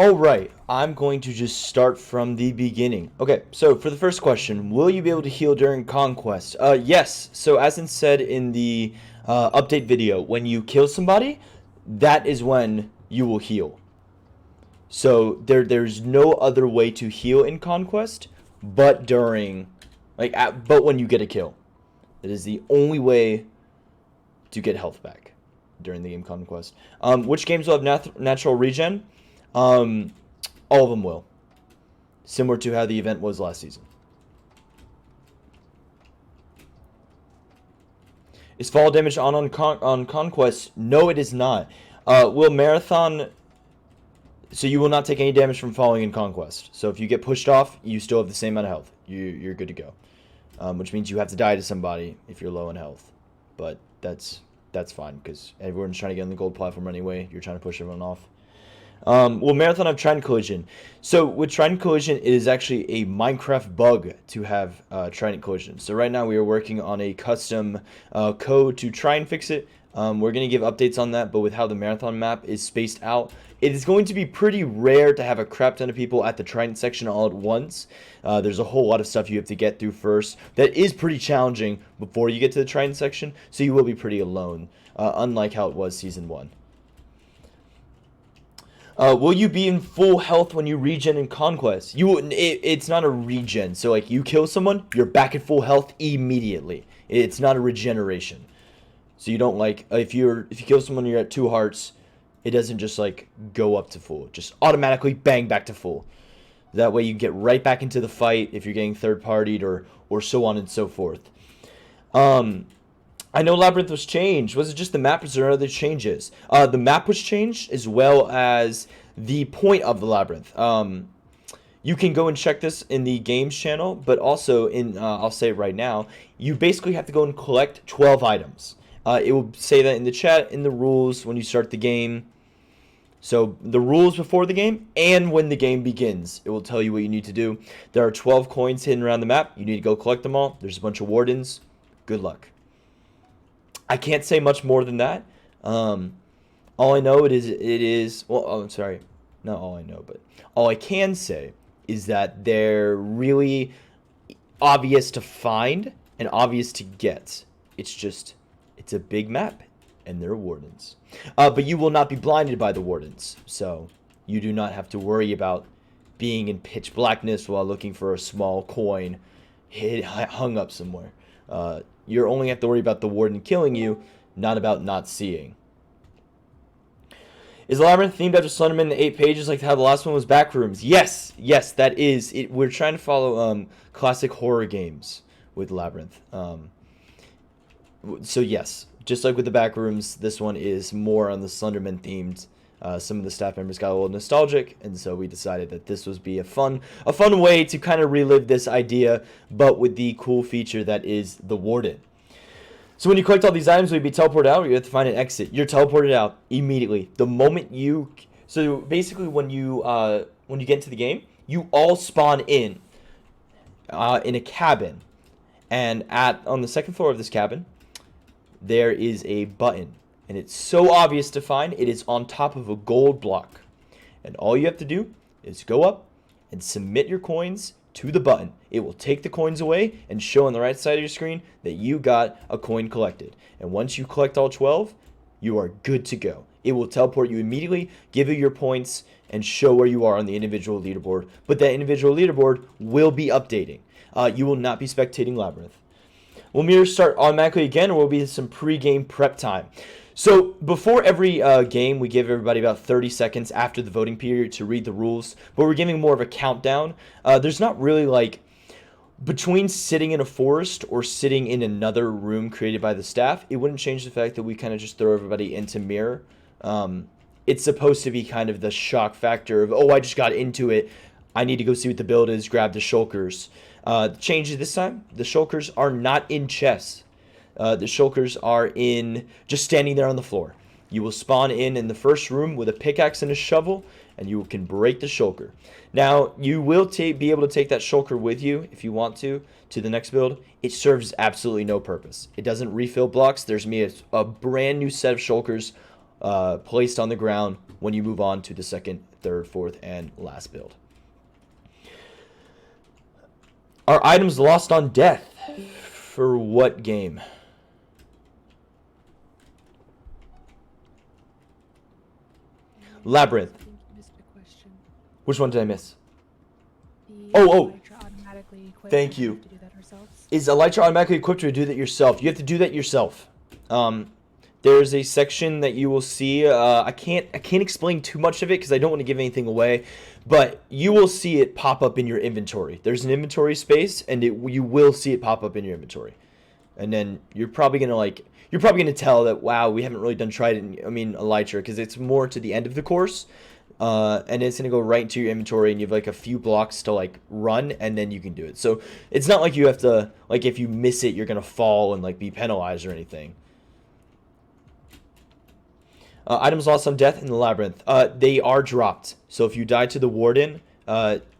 All right, I'm going to just start from the beginning. Okay, so for the first question, will you be able to heal during conquest? Yes. So as in said in the update video, when you kill somebody, that is when you will heal. So there's no other way to heal in conquest, but but when you get a kill, that is the only way to get health back during the game conquest. Which games will have natural regen? Um, all of them will, similar to how the event was last season. Is fall damage on conquest? No, it is not. Will marathon? So you will not take any damage from falling in conquest. So if you get pushed off, you still have the same amount of health. You're good to go. Which means you have to die to somebody if you're low in health, but that's fine because everyone's trying to get on the gold platform anyway. You're trying to push everyone off. Will Marathon have Trident Collision? So with Trident Collision, it is actually a Minecraft bug to have Trident Collision. So right now we are working on a custom code to try and fix it. We're going to give updates on that, but with how the Marathon map is spaced out, it is going to be pretty rare to have a crap ton of people at the Trident section all at once. There's a whole lot of stuff you have to get through first. That is pretty challenging before you get to the Trident section, so you will be pretty alone, unlike how it was Season 1. Will you be in full health when you regen in Conquest? It's not a regen. So like you kill someone, you're back at full health immediately. It's not a regeneration. So you don't if you kill someone, you're at 2 hearts. It doesn't just like go up to full. Just automatically bang back to full. That way you get right back into the fight if you're getting third partied or so on and so forth. I know Labyrinth was changed. Was it just the map or was there other changes? The map was changed as well as the point of the Labyrinth. You can go and check this in the games channel, but also I'll say it right now, you basically have to go and collect 12 items. It will say that in the chat, in the rules when you start the game. So the rules before the game and when the game begins, it will tell you what you need to do. There are 12 coins hidden around the map. You need to go collect them all. There's a bunch of wardens. Good luck. I can't say much more than that. All I know I'm sorry, not all I know, but all I can say is that they're really obvious to find and obvious to get. It's a big map, and there are wardens. But you will not be blinded by the wardens, so you do not have to worry about being in pitch blackness while looking for a small coin hung up somewhere. You only have to worry about the warden killing you, not about not seeing. Is the Labyrinth themed after Slenderman in the 8 pages like how the last one was Backrooms? Yes, that is. We're trying to follow classic horror games with Labyrinth. So yes, just like with the Backrooms, this one is more on the Slenderman themed. Some of the staff members got a little nostalgic, and so we decided that this would be a fun way to kind of relive this idea, but with the cool feature that is the warden. So when you collect all these items, will you be teleported out, or you have to find an exit? You're teleported out immediately. The moment so basically when you get into the game, you all spawn in a cabin, and on the second floor of this cabin, there is a button. And it's so obvious to find. It is on top of a gold block. And all you have to do is go up and submit your coins to the button. It will take the coins away and show on the right side of your screen that you got a coin collected. And once you collect all 12, you are good to go. It will teleport you immediately, give you your points, and show where you are on the individual leaderboard. But that individual leaderboard will be updating. You will not be spectating Labyrinth. Will mirrors start automatically again, or will be some pre-game prep time? So before every game, we give everybody about 30 seconds after the voting period to read the rules, but we're giving more of a countdown. There's not really between sitting in a forest or sitting in another room created by the staff, it wouldn't change the fact that we kind of just throw everybody into mirror. It's supposed to be kind of the shock factor of, oh, I just got into it. I need to go see what the build is, grab the shulkers. The changes this time, the shulkers are not in chests. The shulkers are just standing there on the floor. You will spawn in the first room with a pickaxe and a shovel, and you can break the shulker. Now, you will be able to take that shulker with you if you want to the next build. It serves absolutely no purpose. It doesn't refill blocks. There's a brand new set of shulkers placed on the ground when you move on to the second, third, fourth, and last build. Are items lost on death? For what game? Labyrinth. I think you missed a question. Which one did I miss? The Oh. Elytra automatically equipped. Thank We you. have to do that ourselves. Is Elytra automatically equipped, or to do that yourself? You have to do that yourself. There's a section that you will see. I can't explain too much of it because I don't want to give anything away, but you will see it pop up in your inventory. There's an inventory space, and you will see it pop up in your inventory, and then you're probably gonna tell that, wow, we haven't really done Elytra, because it's more to the end of the course, and it's gonna go right into your inventory, and you have like a few blocks to like run, and then you can do it. So it's not like you have to, like, if you miss it, you're gonna fall and like be penalized or anything. Items lost on death in the labyrinth. They are dropped. So if you die to the warden,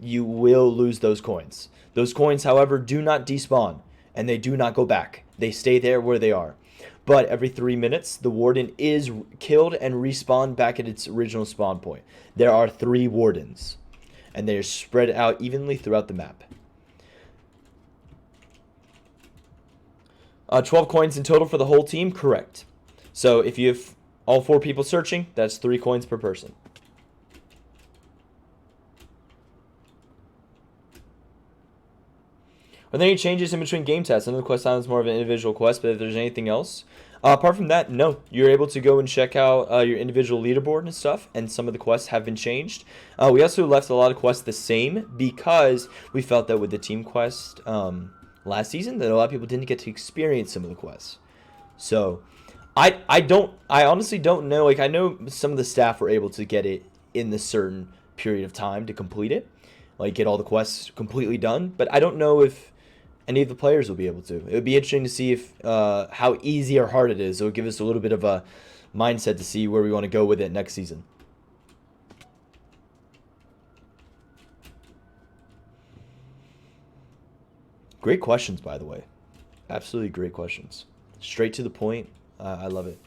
you will lose those coins. Those coins, however, do not despawn, and they do not go back. They stay there where they are. But every 3 minutes, the warden is killed and respawned back at its original spawn point. There are 3 wardens, and they are spread out evenly throughout the map. 12 coins in total for the whole team? Correct. So if you have all 4 people searching, that's 3 coins per person. Are there any changes in between game tests? I know the quest time is more of an individual quest, but if there's anything else, apart from that, no. You're able to go and check out your individual leaderboard and stuff, and some of the quests have been changed. We also left a lot of quests the same because we felt that with the team quest last season, that a lot of people didn't get to experience some of the quests. So I honestly don't know. Like, I know some of the staff were able to get it in the certain period of time to complete it, like get all the quests completely done, but I don't know if any of the players will be able to. It would be interesting to see if how easy or hard it is. It would give us a little bit of a mindset to see where we want to go with it next season. Great questions, by the way. Absolutely great questions. Straight to the point. I love it.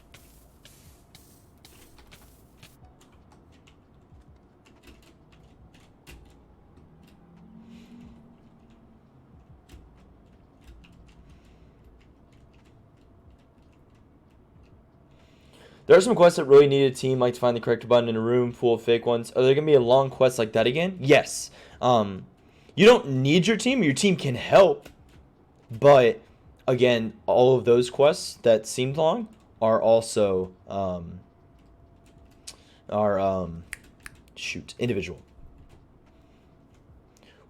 There are some quests that really need a team, like to find the correct button in a room full of fake ones. Are there going to be a long quest like that again? Yes. You don't need your team. Your team can help. But, again, all of those quests that seemed long are also, individual.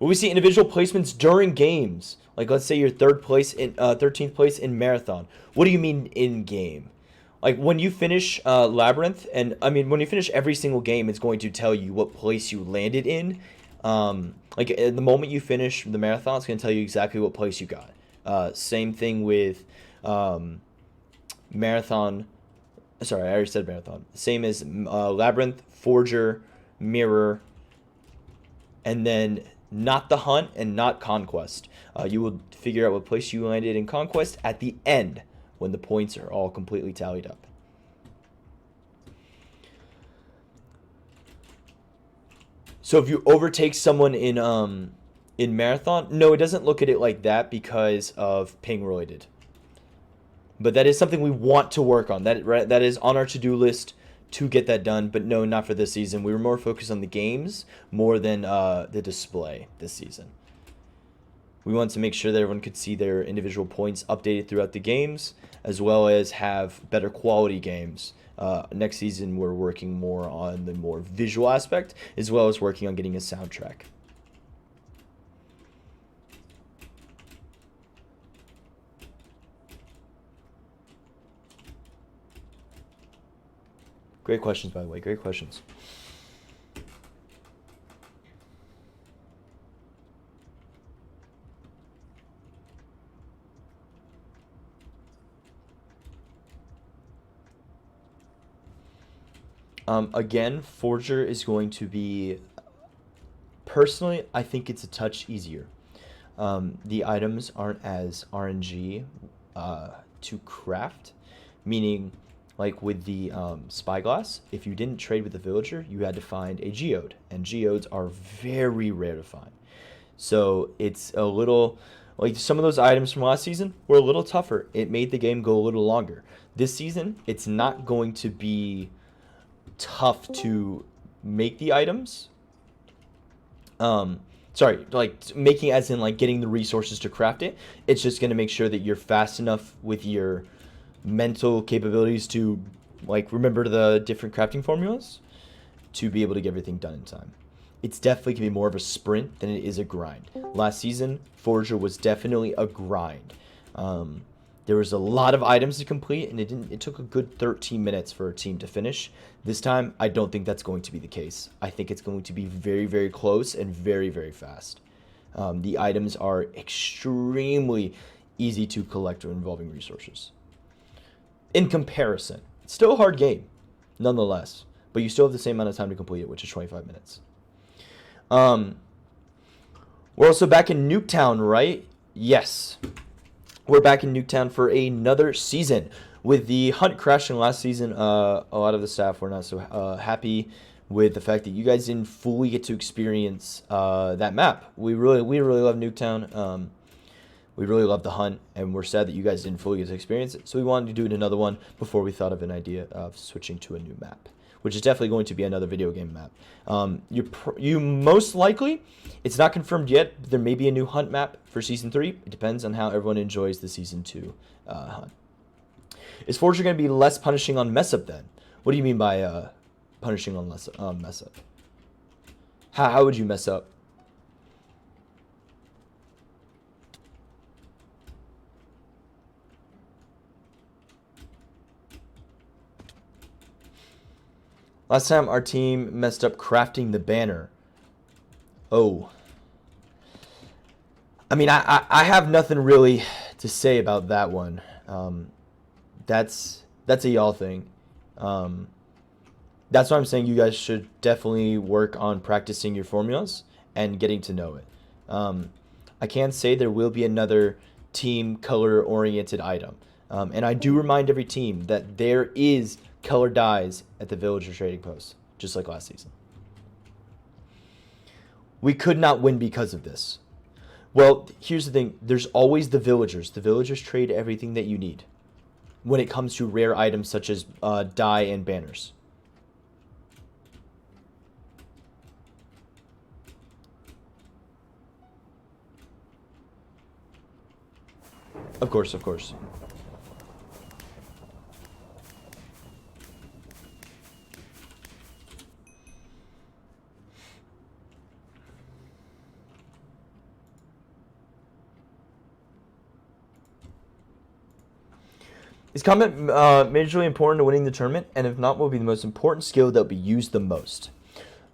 Will we see individual placements during games? Like, let's say you're 13th place in Marathon. What do you mean in game? Like, when you finish Labyrinth, and I mean, when you finish every single game, it's going to tell you what place you landed in. Like, at the moment you finish the Marathon, it's going to tell you exactly what place you got. Same thing with Marathon. Sorry, I already said Marathon. Same as Labyrinth, Forger, Mirror, and then not the Hunt and not Conquest. You will figure out what place you landed in Conquest at the end, when the points are all completely tallied up. So if you overtake someone in Marathon, no, it doesn't look at it like that because of ping related. But that is something we want to work on. That is on our to-do list to get that done. But no, not for this season. We were more focused on the games more than the display this season. We wanted to make sure that everyone could see their individual points updated throughout the games, as well as have better quality games. Next season, we're working more on the more visual aspect, as well as working on getting a soundtrack. Great questions, by the way. Great questions. Again, Forger is going to be, personally, I think it's a touch easier. The items aren't as RNG to craft, meaning like with the spyglass, if you didn't trade with the villager, you had to find a geode, and geodes are very rare to find. So it's a little like some of those items from last season were a little tougher. It made the game go a little longer. This season, it's not going to be tough to make the items. Sorry, like making as in like getting the resources to craft it. It's just going to make sure that you're fast enough with your mental capabilities to like remember the different crafting formulas to be able to get everything done in time. It's definitely going to be more of a sprint than it is a grind. Last season, Forager was definitely a grind. There was a lot of items to complete, and it took a good 13 minutes for a team to finish. This time, I don't think that's going to be the case. I think it's going to be very, very close and very, very fast. The items are extremely easy to collect involving resources. In comparison, it's still a hard game, nonetheless, but you still have the same amount of time to complete it, which is 25 minutes. We're also back in Nuketown, right? Yes. We're back in Nuketown for another season. With the hunt crashing last season, a lot of the staff were not so happy with the fact that you guys didn't fully get to experience that map. We really love Nuketown. We really love the hunt, and we're sad that you guys didn't fully get to experience it. So we wanted to do it another one before we thought of an idea of switching to a new map, which is definitely going to be another video game map. You most likely, it's not confirmed yet, but there may be a new hunt map for Season 3. It depends on how everyone enjoys the Season 2 hunt. Is Forger going to be less punishing on mess up then? What do you mean by punishing on less mess up? How would you mess up? Last time our team messed up crafting the banner. Oh. I mean, I have nothing really to say about that one. That's a y'all thing. That's why I'm saying you guys should definitely work on practicing your formulas and getting to know it. I can say there will be another team color-oriented item. And I do remind every team that there is color dyes at the villager trading post, just like last season. We could not win because of this. Well, here's the thing. There's always the villagers. The villagers trade everything that you need when it comes to rare items such as dye and banners. Of course, of course. Is combat majorly important to winning the tournament? And if not, what will be the most important skill that will be used the most?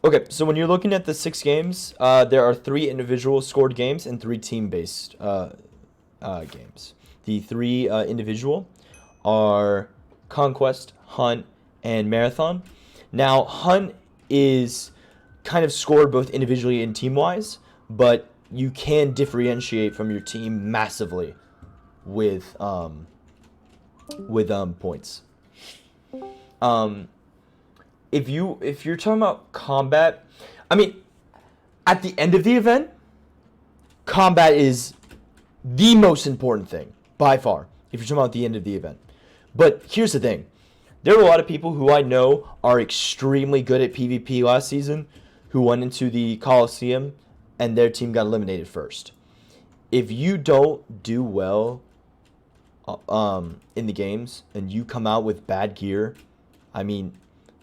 Okay, so when you're looking at the 6 games, there are 3 individual scored games and 3 team-based games. The 3 individual are Conquest, Hunt, and Marathon. Now, Hunt is kind of scored both individually and team-wise, but you can differentiate from your team massively with points. If you're talking about combat, I mean, at the end of the event, combat is the most important thing by far. If you're talking about the end of the event, but here's the thing: there are a lot of people who I know are extremely good at PvP last season, who went into the Coliseum and their team got eliminated first. If you don't do well in the games and you come out with bad gear, I mean,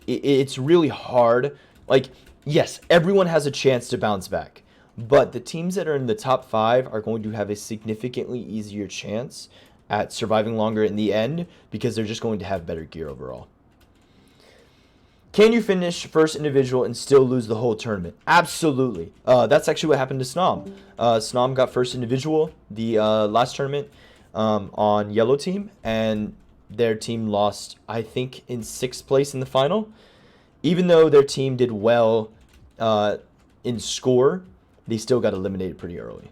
it's really hard. Like, yes, everyone has a chance to bounce back, but the teams that are in the top 5 are going to have a significantly easier chance at surviving longer in the end because they're just going to have better gear overall. Can you finish first individual and still lose the whole tournament? Absolutely. That's actually what happened to Snom. Snom got first individual the last tournament on yellow team, and their team lost, I think, in 6th place in the final. Even though their team did well in score, they still got eliminated pretty early.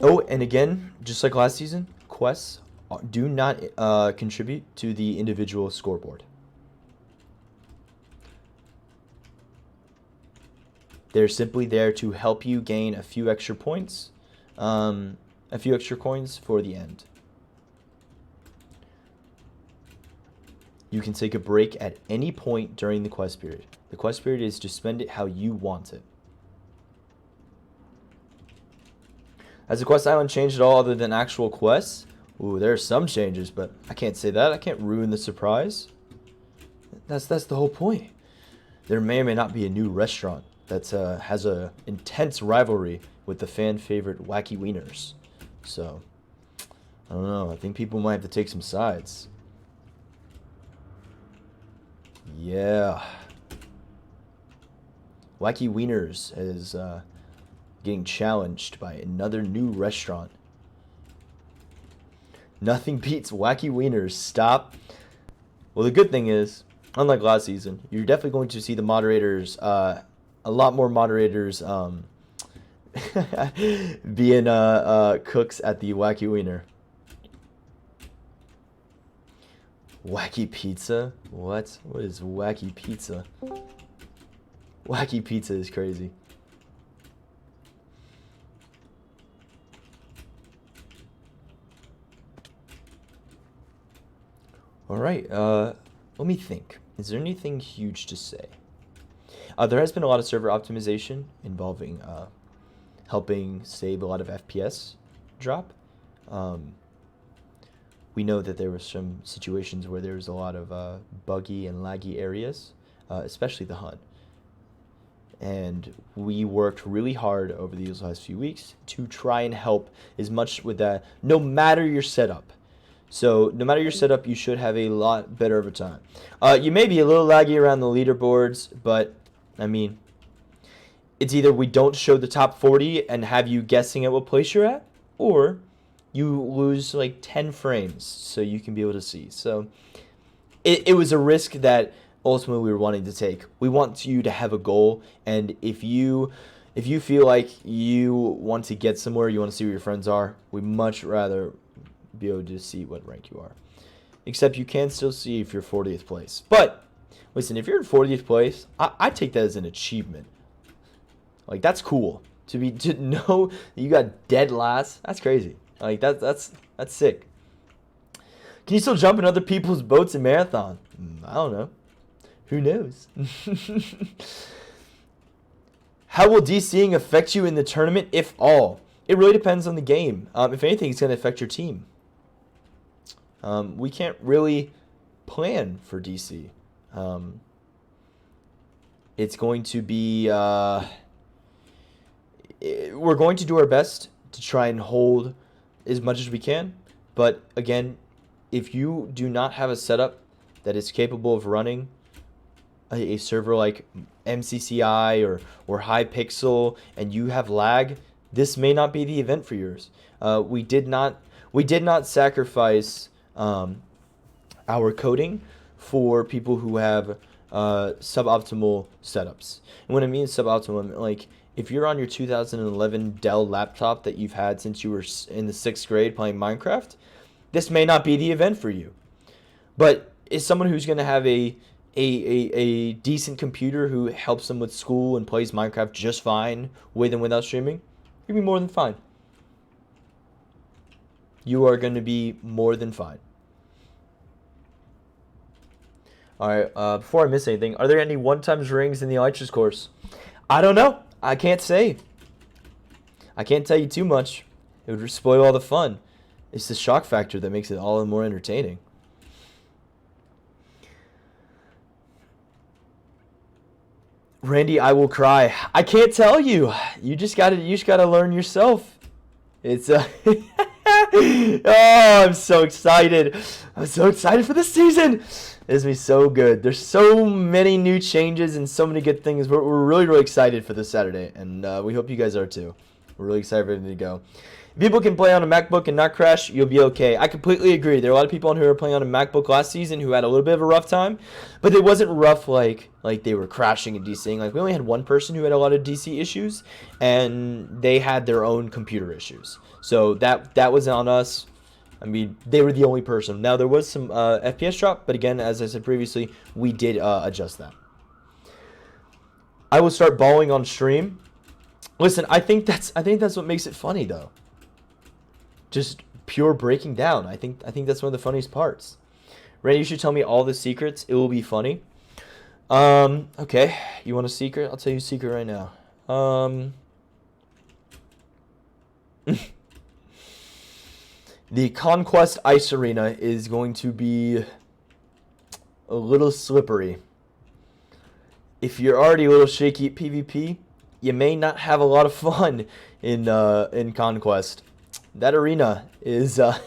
Oh, and again, just like last season, quests do not contribute to the individual scoreboard. They're simply there to help you gain a few extra points, a few extra coins for the end. You can take a break at any point during the quest period. The quest period is to spend it how you want it. Has the quest island changed at all other than actual quests? Ooh, there are some changes, but I can't say that. I can't ruin the surprise. That's the whole point. There may or may not be a new restaurant that has a intense rivalry with the fan favorite Wacky Wieners. So, I don't know. I think people might have to take some sides. Yeah. Wacky Wieners is getting challenged by another new restaurant. Nothing beats Wacky Wieners. Stop. Well, the good thing is, unlike last season, you're definitely going to see the moderators, a lot more moderators being cooks at the Wacky Wiener. Wacky pizza? What? What is wacky pizza? Wacky pizza is crazy. All right. Let me think. Is there anything huge to say? There has been a lot of server optimization involving helping save a lot of FPS drop. We know that there were some situations where there was a lot of buggy and laggy areas, especially the hunt. And we worked really hard over these last few weeks to try and help as much with that, no matter your setup. So no matter your setup, you should have a lot better of a time. You may be a little laggy around the leaderboards, but I mean, it's either we don't show the top 40 and have you guessing at what place you're at, or you lose like 10 frames so you can be able to see. So it was a risk that ultimately we were wanting to take. We want you to have a goal, and if you feel like you want to get somewhere, you want to see where your friends are, we'd much rather be able to see what rank you are. Except you can still see if you're 40th place. But listen, if you're in 40th place, I take that as an achievement. Like, that's cool. To know that you got dead last, that's crazy. Like, that's sick. Can you still jump in other people's boats in marathon? I don't know. Who knows? How will DCing affect you in the tournament, if all? It really depends on the game. If anything, it's going to affect your team. We can't really plan for DC. It's going to be... we're going to do our best to try and hold as much as we can. But again, if you do not have a setup that is capable of running a server like MCCI or Hypixel, and you have lag, this may not be the event for yours. We did not sacrifice our coding for people who have suboptimal setups. And when I mean suboptimal, like if you're on your 2011 Dell laptop that you've had since you were in the 6th grade playing Minecraft, this may not be the event for you. But is someone who's going to have a decent computer who helps them with school and plays Minecraft just fine with and without streaming, you'll be more than fine. You are going to be more than fine. Alright, before I miss anything, are there any 1x rings in the Elytras course? I don't know. I can't say. I can't tell you too much. It would spoil all the fun. It's the shock factor that makes it all the more entertaining. Randy, I will cry. I can't tell you. You just gotta learn yourself. It's oh, I'm so excited. I'm so excited for this season. It's gonna be so good. There's so many new changes and so many good things. We're really, really excited for this Saturday, and we hope you guys are too. We're really excited for it to go. If people can play on a MacBook and not crash, you'll be okay. I completely agree. There are a lot of people on who were playing on a MacBook last season who had a little bit of a rough time, but it wasn't rough like they were crashing and DCing. Like, we only had one person who had a lot of DC issues, and they had their own computer issues. So that was on us. I mean, they were the only person. Now, there was some FPS drop, but again, as I said previously, we did adjust that. I will start bawling on stream. Listen, I think that's what makes it funny, though. Just pure breaking down. I think that's one of the funniest parts. Randy, you should tell me all the secrets. It will be funny. Okay. You want a secret? I'll tell you a secret right now. The Conquest Ice Arena is going to be a little slippery. If you're already a little shaky at PvP, you may not have a lot of fun in Conquest. That arena is that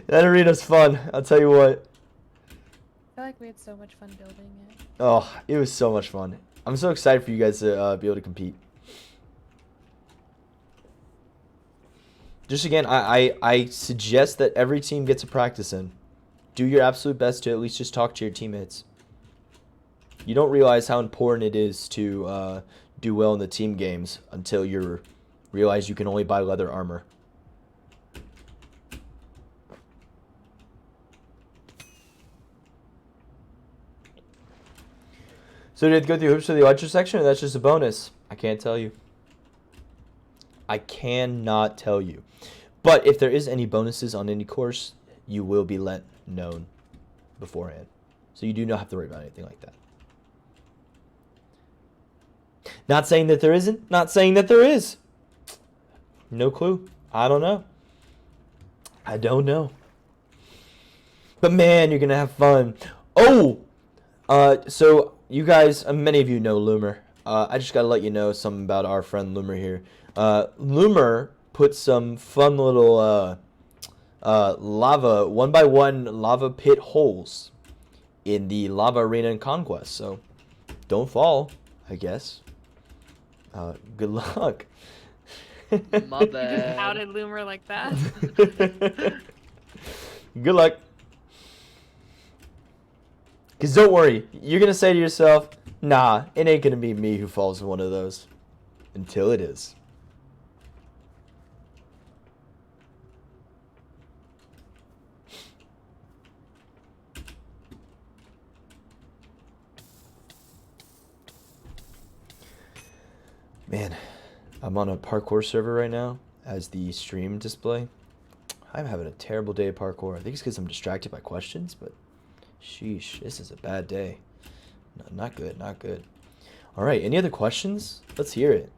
arena's fun. I'll tell you what. I feel like we had so much fun building it. Oh, it was so much fun. I'm so excited for you guys to be able to compete. Just again, I suggest that every team gets a practice in. Do your absolute best to at least just talk to your teammates. You don't realize how important it is to do well in the team games until you realize you can only buy leather armor. So did it go through hoops for the electric section, or that's just a bonus? I can't tell you. I cannot tell you. But if there is any bonuses on any course, you will be let known beforehand. So you do not have to worry about anything like that. Not saying that there isn't. Not saying that there is. No clue. I don't know. I don't know. But man, you're going to have fun. Oh! So you guys, many of you know Loomer. I just got to let you know something about our friend Loomer here. Loomer put some fun little lava, 1x1 lava pit holes in the lava arena in Conquest. So don't fall, I guess. Good luck. My bad. You just outed Loomer like that. Good luck. Because don't worry, you're going to say to yourself, nah, it ain't going to be me who falls in one of those. Until it is. Man, I'm on a parkour server right now as the stream display. I'm having a terrible day of parkour. I think it's because I'm distracted by questions, but sheesh, this is a bad day. No, not good, not good. All right, any other questions? Let's hear it.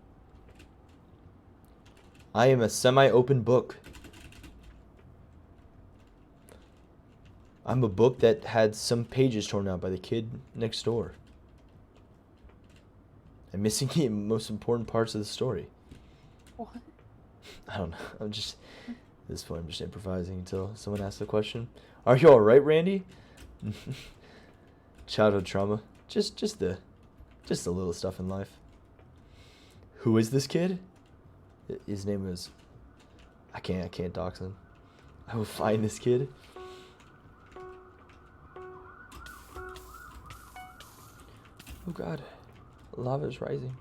I am a semi-open book. I'm a book that had some pages torn out by the kid next door. I'm missing the most important parts of the story. What? I don't know. I'm just, at this point, I'm just improvising until someone asks the question. Are you all right, Randy? Childhood trauma. Just the little stuff in life. Who is this kid? His name is. I can't dox him. I will find this kid. Oh God. Lava is rising.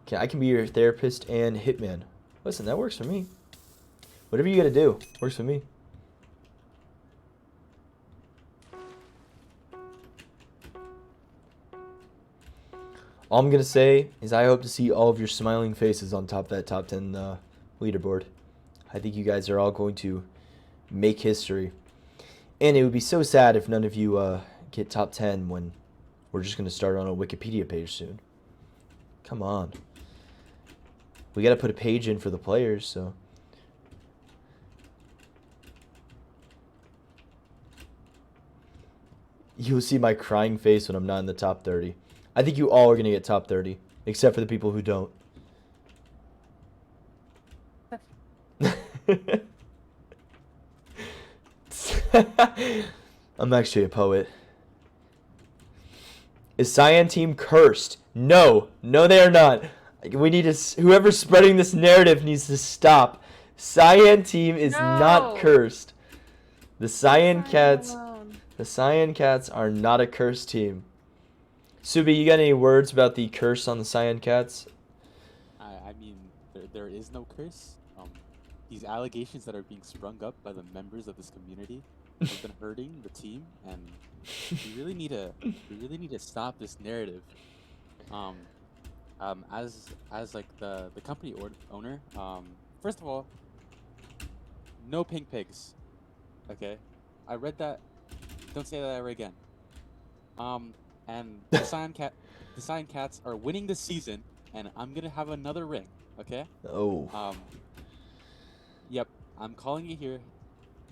Okay, I can be your therapist and hitman. Listen, that works for me. Whatever you gotta do, works for me. All I'm gonna say is I hope to see all of your smiling faces on top of that top 10 leaderboard. I think you guys are all going to make history. And it would be so sad if none of you get top 10 when we're just going to start on a Wikipedia page soon. Come on. We got to put a page in for the players, so. You'll see my crying face when I'm not in the top 30. I think you all are going to get top 30, except for the people who don't. I'm actually a poet. Is Cyan Team cursed? No. No, they are not. We need to. Whoever's spreading this narrative needs to stop. Cyan team is not No. cursed. The Cyan Cyan Cats. alone. The Cyan Cats are not a cursed team. Subi, you got any words about the curse on the Cyan Cats? I mean, there is no curse. These allegations that are being sprung up by the members of this community have been hurting the team, and we really need to stop this narrative. Um, as like the company owner, first of all, no pink pigs. Okay, I read that. Don't say that ever again. And the Cyan Cats are winning this season, and I'm gonna have another ring. Okay. Oh. Yep. I'm calling it here.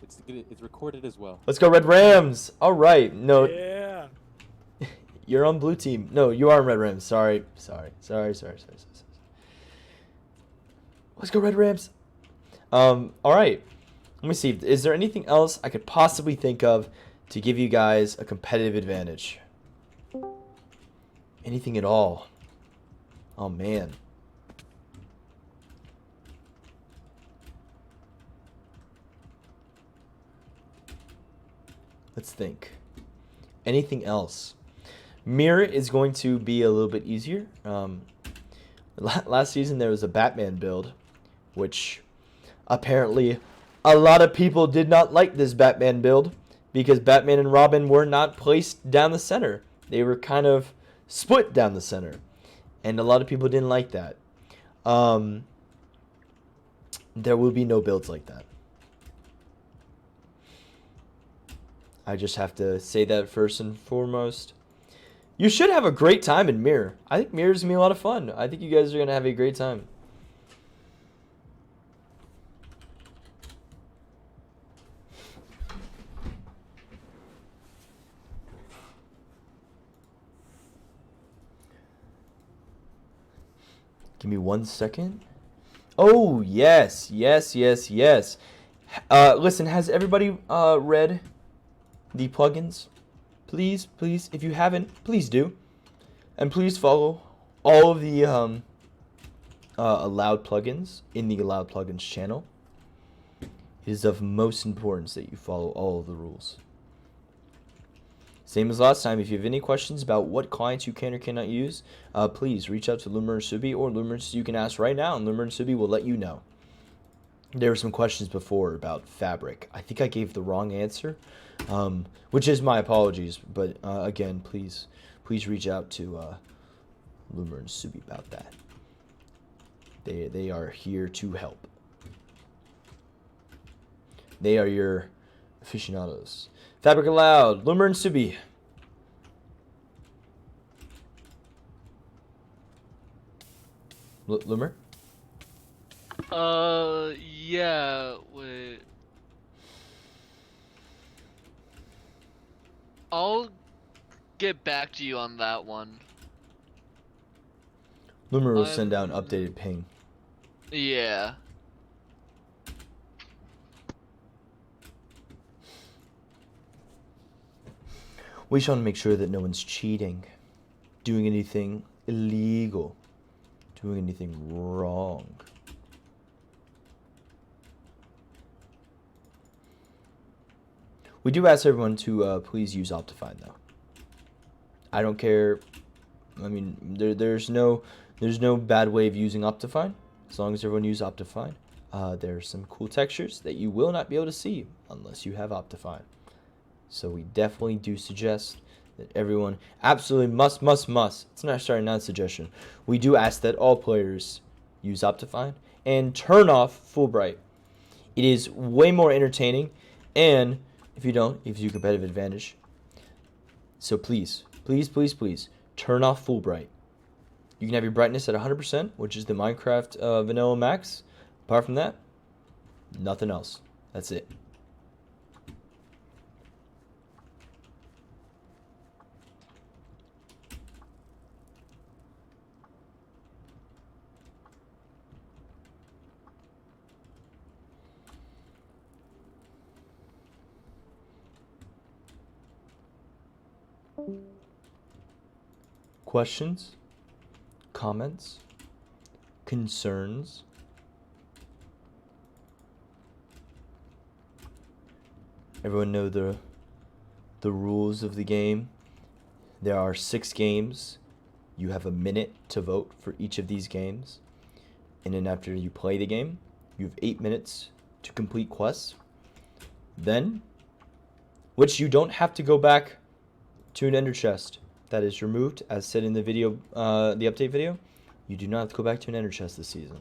It's recorded as well. Let's go Red Rams. All right. No, Yeah. you're on blue team. No, you are on Red Rams. Sorry. Let's go Red Rams. All right. Let me see. Is there anything else I could possibly think of to give you guys a competitive advantage? Anything at all? Oh, man. Let's think. Anything else? Mirror is going to be a little bit easier. Last season there was a Batman build, which apparently a lot of people did not like this Batman build because Batman and Robin were not placed down the center. They were kind of split down the center, and a lot of people didn't like that. There will be no builds like that. I just have to say that first and foremost. You should have a great time in Mirror. I think Mirror's going to be a lot of fun. I think you guys are going to have a great time. Give me 1 second. Oh, yes. Listen, has everybody read the plugins? Please, if you haven't, please do. And please follow all of the allowed plugins in the allowed plugins channel. It is of most importance that you follow all of the rules. Same as last time, if you have any questions about what clients you can or cannot use, please reach out to Loomer or Subi, or Loomer, you can ask right now, and Loomer and Subi will let you know. There were some questions before about Fabric. I think I gave the wrong answer, which is my apologies. But again, please reach out to Loomer and Subi about that. They are here to help. They are your aficionados. Fabric allowed. Loomer and Subi. Loomer? Yeah, wait. I'll get back to you on that one. Loomer will send out an updated ping. Yeah. We just want to make sure that no one's cheating, doing anything illegal, doing anything wrong. We do ask everyone to please use Optifine, though. I don't care. I mean, there's no bad way of using Optifine as long as everyone uses Optifine. There's some cool textures that you will not be able to see unless you have Optifine. So we definitely do suggest that everyone absolutely must. It's not not a suggestion. We do ask that all players use Optifine and turn off Fulbright. It is way more entertaining, and if you don't, it gives you a competitive advantage. So please turn off Fulbright. You can have your brightness at 100%, which is the Minecraft vanilla max. Apart from that, nothing else. That's it. Questions? Comments? concerns. Everyone know the rules of the game. There are 6 games. You have a minute to vote for each of these games. And then after you play the game, you have 8 minutes to complete quests. Then, which you don't have to go back to an ender chest that is removed, as said in the video, the update video. You do not have to go back to an ender chest this season.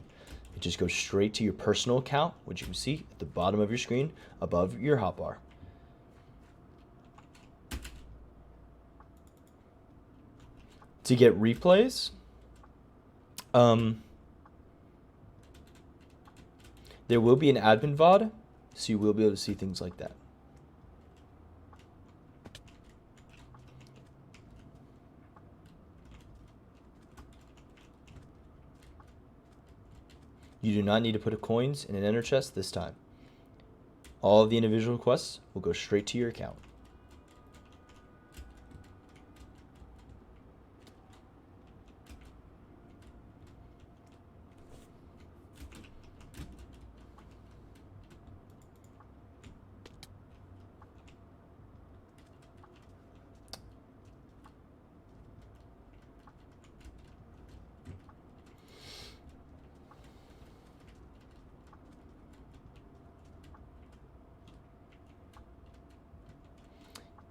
It just goes straight to your personal account, which you can see at the bottom of your screen above your hotbar. To get replays, there will be an admin VOD, so you will be able to see things like that. You do not need to put coins in an ender chest this time. All of the individual quests will go straight to your account.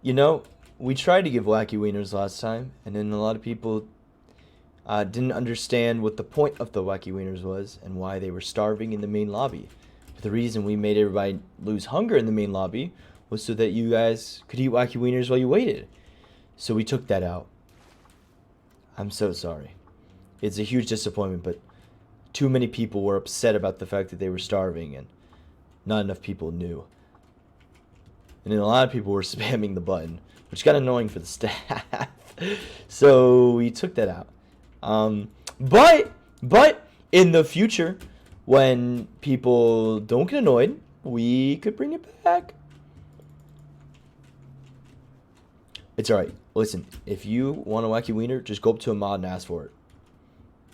You know, we tried to give wacky wieners last time, and then a lot of people didn't understand what the point of the wacky wieners was and why they were starving in the main lobby. But the reason we made everybody lose hunger in the main lobby was so that you guys could eat wacky wieners while you waited. So we took that out. I'm so sorry. It's a huge disappointment, but too many people were upset about the fact that they were starving, and not enough people knew. And then a lot of people were spamming the button, which got annoying for the staff. So we took that out. But in the future, when people don't get annoyed, we could bring it back. It's alright. Listen, if you want a wacky wiener, just go up to a mod and ask for it.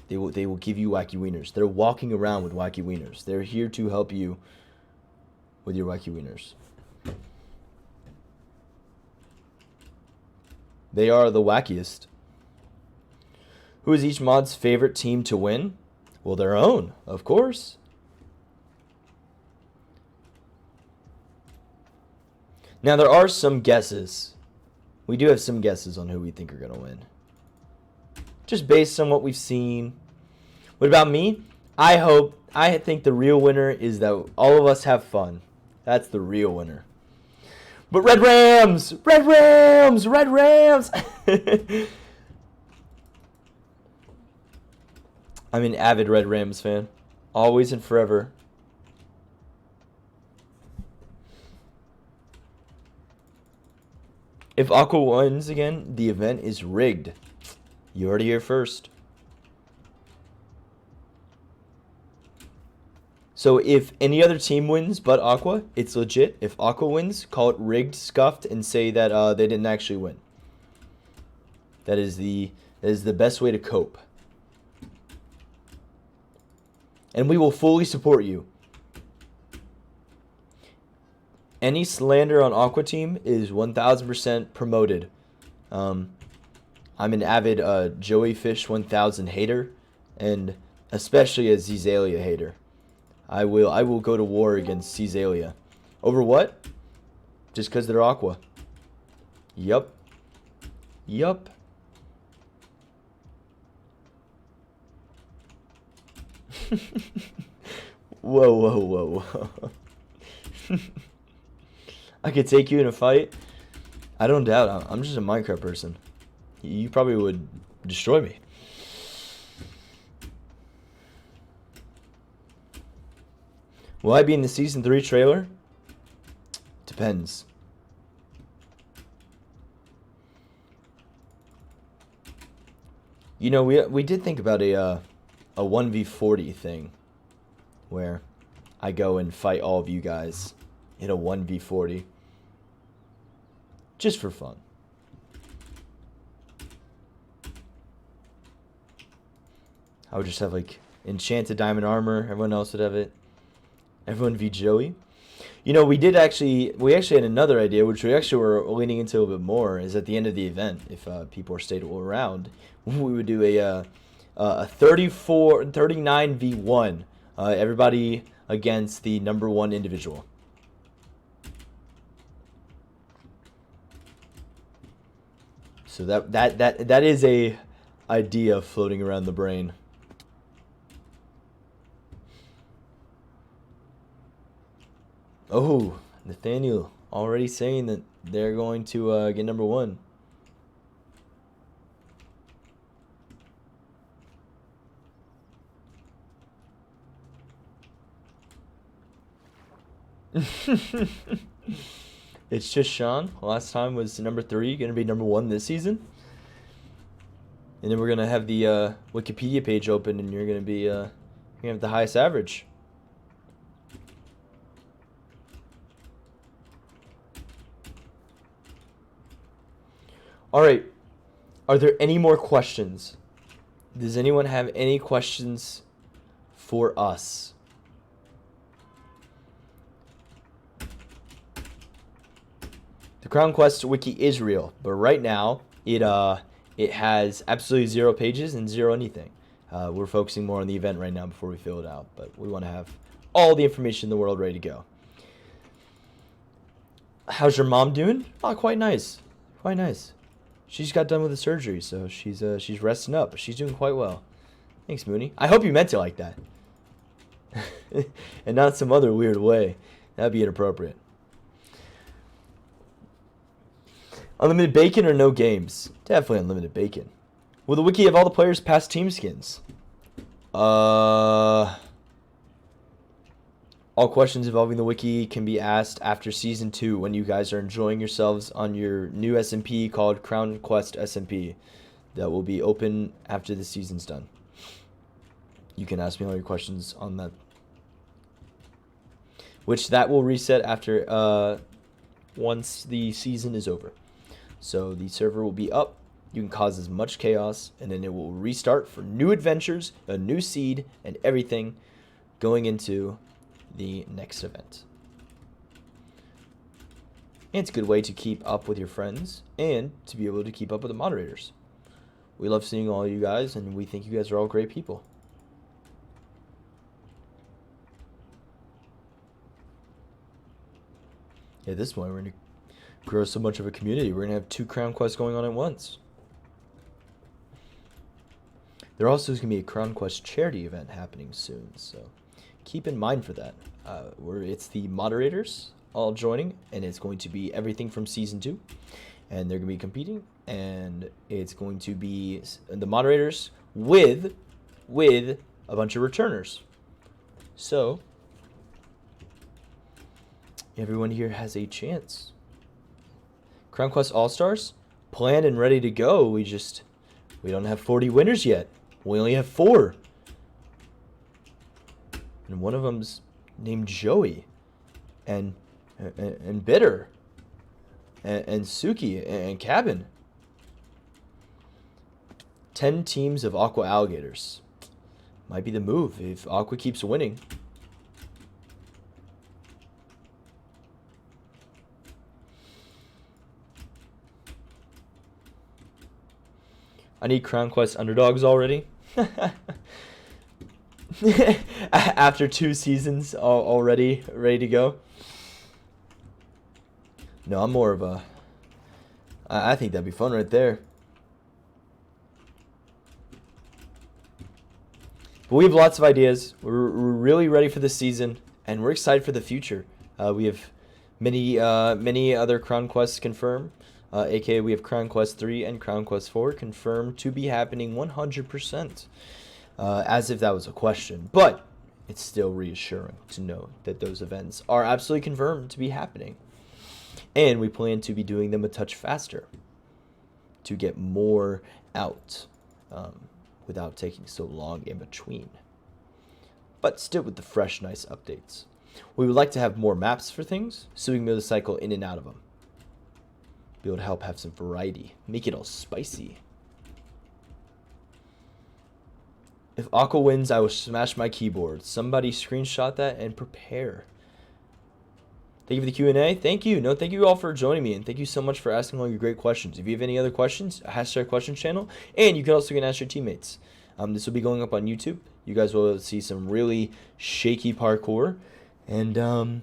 They will give you wacky wieners. They're walking around with wacky wieners. They're here to help you with your wacky wieners. They are the wackiest. Who is each mod's favorite team to win? Well, their own, of course. Now, there are some guesses. We do have some guesses on who we think are going to win. Just based on what we've seen. What about me? I think the real winner is that all of us have fun. That's the real winner. But Red Rams! Red Rams! Red Rams! I'm an avid Red Rams fan. Always and forever. If Aqua wins again, the event is rigged. You heard it here first. So if any other team wins but Aqua, it's legit. If Aqua wins, call it rigged, scuffed, and say that they didn't actually win. That is the best way to cope. And we will fully support you. Any slander on Aqua team is 1000% promoted. I'm an avid Joey Fish 1000 hater, and especially a Zezalia hater. I will go to war against Cesalia. Over what? Just because they're Aqua. Yup. Yup. Whoa, whoa, whoa, whoa. I could take you in a fight. I don't doubt. I'm just a Minecraft person. You probably would destroy me. Will I be in the Season 3 trailer? Depends. You know, we did think about a 1v40 thing. Where I go and fight all of you guys in a 1v40. Just for fun. I would just have like Enchanted diamond armor. Everyone else would have it. Everyone v Joey. You know, we actually had another idea, which we actually were leaning into a little bit more, is at the end of the event, if people stayed around, we would do a 39 v 1. Everybody against the number 1 individual. So that is a idea floating around the brain. Oh, Nathaniel already saying that they're going to get number 1. It's just Sean. Last time was number 3, going to be number 1 this season. And then we're going to have the Wikipedia page open, and you're going to be you're going to have the highest average. All right. Are there any more questions? Does anyone have any questions for us? The Crown Quest wiki is real, but right now it has absolutely 0 pages and 0 anything. We're focusing more on the event right now before we fill it out, but we want to have all the information in the world ready to go. How's your mom doing? Oh, quite nice. Quite nice. She's got done with the surgery, so she's resting up. But she's doing quite well. Thanks, Mooney. I hope you meant it like that. And not some other weird way. That'd be inappropriate. Unlimited bacon or no games? Definitely unlimited bacon. Will the wiki have all the players past team skins? All questions involving the wiki can be asked after Season 2 when you guys are enjoying yourselves on your new SMP called Crown Quest SMP. That will be open after the season's done. You can ask me all your questions on that. Which that will reset after once the season is over. So the server will be up. You can cause as much chaos, and then it will restart for new adventures, a new seed, and everything going into the next event. And it's a good way to keep up with your friends and to be able to keep up with the moderators. We love seeing all you guys, and we think you guys are all great people. At this point, we're going to grow so much of a community. We're going to have 2 Crown Quests going on at once. There also is going to be a Crown Quest charity event happening soon, so keep in mind for that. It's the moderators all joining, and it's going to be everything from Season 2, and they're going to be competing, and it's going to be the moderators with a bunch of returners. So everyone here has a chance. Crown Quest All-Stars, planned and ready to go. We don't have 40 winners yet. We only have 4. And one of them's named Joey. And Bitter. And Suki. And Cabin. 10 teams of Aqua Alligators. Might be the move if Aqua keeps winning. I need Crown Quest underdogs already. After 2 seasons already ready to go. No, I'm more of a... I think that'd be fun right there. But we have lots of ideas. We're really ready for the season, and we're excited for the future. We have many other Crown Quests confirmed. AKA we have Crown Quest 3 and Crown Quest 4 confirmed to be happening 100%. As if that was a question. But it's still reassuring to know that those events are absolutely confirmed to be happening. And we plan to be doing them a touch faster to get more out without taking so long in between. But still with the fresh, nice updates. We would like to have more maps for things so we can be able to cycle in and out of them. Be able to help have some variety. Make it all spicy. If Aqua wins, I will smash my keyboard. Somebody screenshot that and prepare. Thank you for the Q&A. Thank you. No, thank you all for joining me, and thank you so much for asking all your great questions. If you have any other questions, hashtag questions channel, and you can also ask your teammates. This will be going up on YouTube. You guys will see some really shaky parkour, and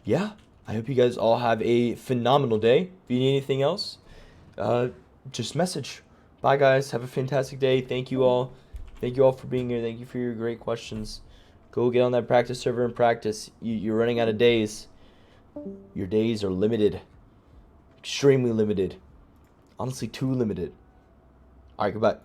yeah, I hope you guys all have a phenomenal day. If you need anything else, just message. Bye, guys. Have a fantastic day. Thank you all. Thank you all for being here. Thank you for your great questions. Go get on that practice server and practice. You're running out of days. Your days are limited. Extremely limited. Honestly, too limited. Alright, goodbye.